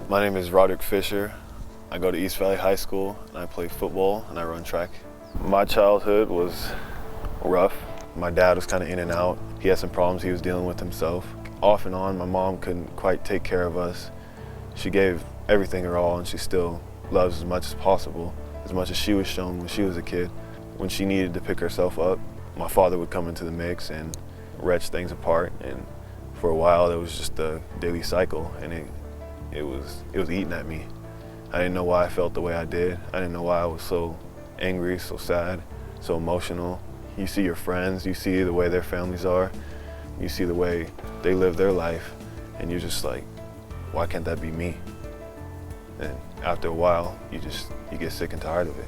My name is Roderick Fisher. I go to East Valley High School and I play football and I run track. My childhood was rough. My dad was kind of in and out. He had some problems he was dealing with himself. Off and on, my mom couldn't quite take care of us. She gave everything her all and she still loves as much as possible, as much as she was shown when she was a kid. When she needed to pick herself up, my father would come into the mix and wrench things apart, and for a while it was just a daily cycle, and it was eating at me. I didn't know why I felt the way I did. I didn't know why I was so angry, so sad, so emotional. You see your friends, you see the way their families are, you see the way they live their life, and you're just like, why can't that be me? And after a while, you get sick and tired of it.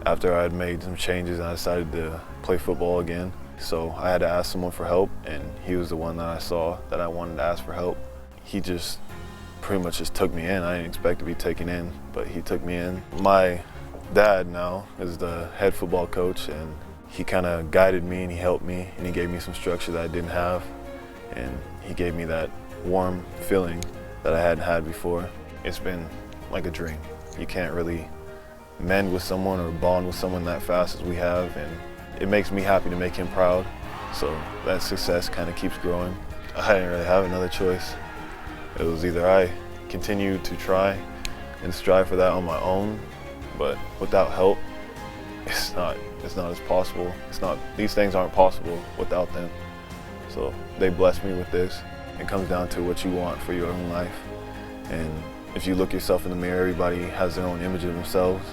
After I had made some changes, I decided to play football again. So I had to ask someone for help, and he was the one that I saw that I wanted to ask for help. He just pretty much just took me in. I didn't expect to be taken in, but he took me in. My dad now is the head football coach, and he kind of guided me and he helped me and he gave me some structure that I didn't have, and he gave me that warm feeling that I hadn't had before. It's been like a dream. You can't really mend with someone or bond with someone that fast as we have, and it makes me happy to make him proud, so that success kind of keeps growing. I didn't really have another choice. It was either I continue to try and strive for that on my own, but without help, it's not as possible. These things aren't possible without them. So they blessed me with this. It comes down to what you want for your own life, and if you look yourself in the mirror, everybody has their own image of themselves,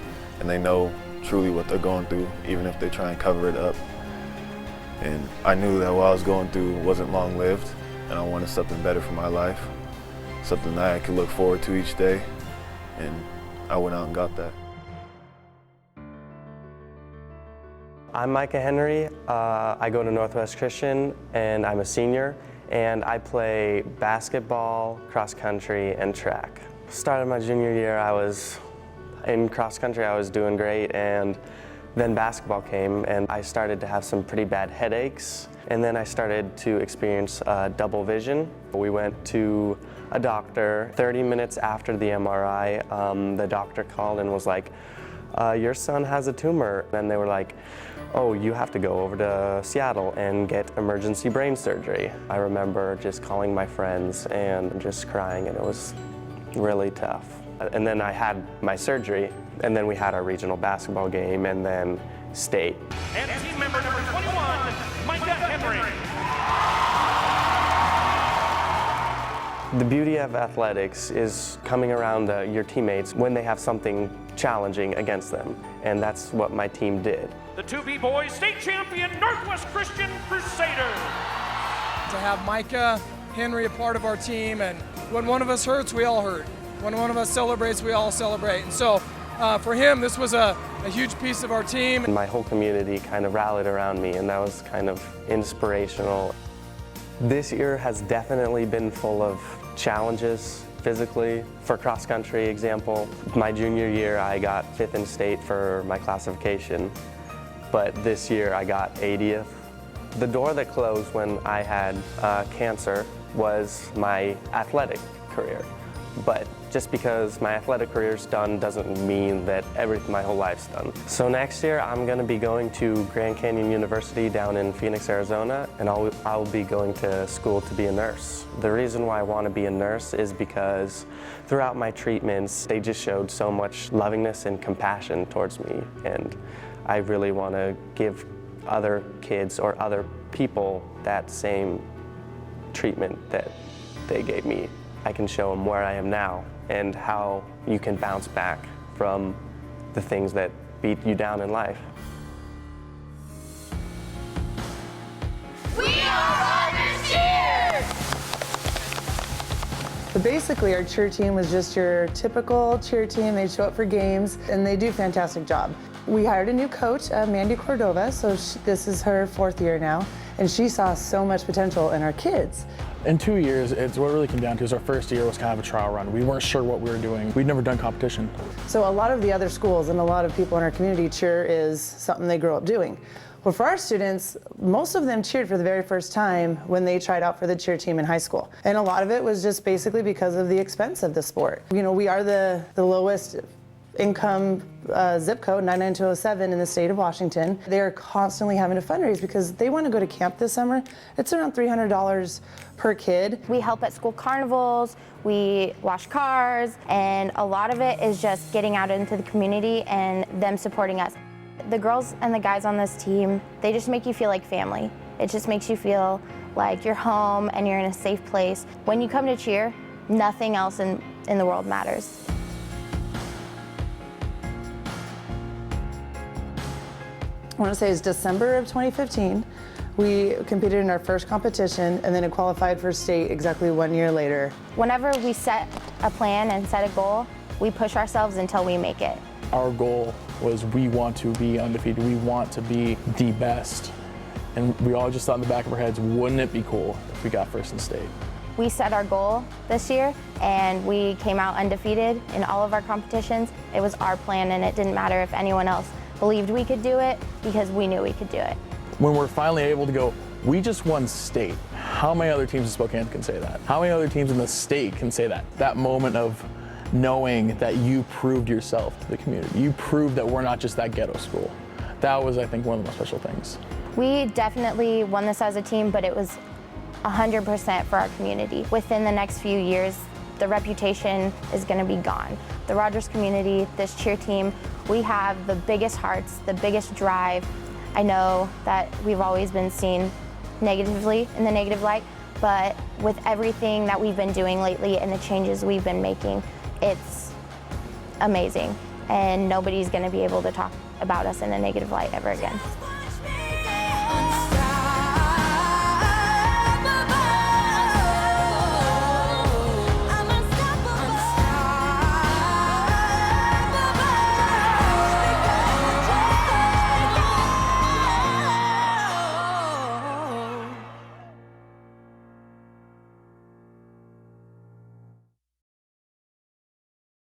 and they know truly what they're going through, even if they try and cover it up. And I knew that what I was going through wasn't long-lived, and I wanted something better for my life, something that I could look forward to each day, and I went out and got that. I'm Micah Henry. I go to Northwest Christian, and I'm a senior, and I play basketball, cross country, and track. Started my junior year, in cross country I was doing great, and then basketball came and I started to have some pretty bad headaches, and then I started to experience double vision. We went to a doctor. 30 minutes after the MRI, the doctor called and was like, your son has a tumor. And they were like, oh, you have to go over to Seattle and get emergency brain surgery. I remember just calling my friends and just crying, and it was really tough. And then I had my surgery, and then we had our regional basketball game, and then state. And team member number 21, Micah Henry. The beauty of athletics is coming around your teammates when they have something challenging against them, and that's what my team did. The 2B boys state champion Northwest Christian Crusaders. To have Micah Henry a part of our team, and when one of us hurts, we all hurt. When one of us celebrates, we all celebrate. And so for him, this was a huge piece of our team. And my whole community kind of rallied around me, and that was kind of inspirational. This year has definitely been full of challenges physically. For cross country example, my junior year I got 5th in state for my classification, but this year I got 80th. The door that closed when I had cancer was my athletic career. But just because my athletic career's done doesn't mean that my whole life's done. So next year I'm going to be going to Grand Canyon University down in Phoenix, Arizona, and I'll be going to school to be a nurse. The reason why I want to be a nurse is because throughout my treatments, they just showed so much lovingness and compassion towards me, and I really want to give other kids or other people that same treatment that they gave me. I can show them where I am now and how you can bounce back from the things that beat you down in life. We are Honorees! So basically, our cheer team was just your typical cheer team. They show up for games, and they do a fantastic job. We hired a new coach, Mandy Cordova, so this is her 4th year now, and she saw so much potential in our kids. In 2 years, what it really came down to is our first year was kind of a trial run. We weren't sure what we were doing. We'd never done competition. So a lot of the other schools and a lot of people in our community, cheer is something they grow up doing. But for our students, most of them cheered for the very first time when they tried out for the cheer team in high school. And a lot of it was just basically because of the expense of the sport. You know, we are the lowest income zip code, 99207 in the state of Washington. They're constantly having to fundraise because they want to go to camp this summer. It's around $300 per kid. We help at school carnivals, we wash cars, and a lot of it is just getting out into the community and them supporting us. The girls and the guys on this team, they just make you feel like family. It just makes you feel like you're home and you're in a safe place. When you come to cheer, nothing else in the world matters. I want to say it's December of 2015. We competed in our first competition and then it qualified for state exactly 1 year later. Whenever we set a plan and set a goal, we push ourselves until we make it. Our goal was we want to be undefeated. We want to be the best. And we all just thought in the back of our heads, wouldn't it be cool if we got first in state? We set our goal this year and we came out undefeated in all of our competitions. It was our plan and it didn't matter if anyone else believed we could do it because we knew we could do it. When we're finally able to go, we just won state. How many other teams in Spokane can say that? How many other teams in the state can say that? That moment of knowing that you proved yourself to the community. You proved that we're not just that ghetto school. That was, I think, one of the most special things. We definitely won this as a team, but it was 100% for our community. Within the next few years, the reputation is going to be gone. The Rogers community, this cheer team, we have the biggest hearts, the biggest drive. I know that we've always been seen negatively in the negative light, but with everything that we've been doing lately and the changes we've been making, it's amazing. And nobody's going to be able to talk about us in a negative light ever again.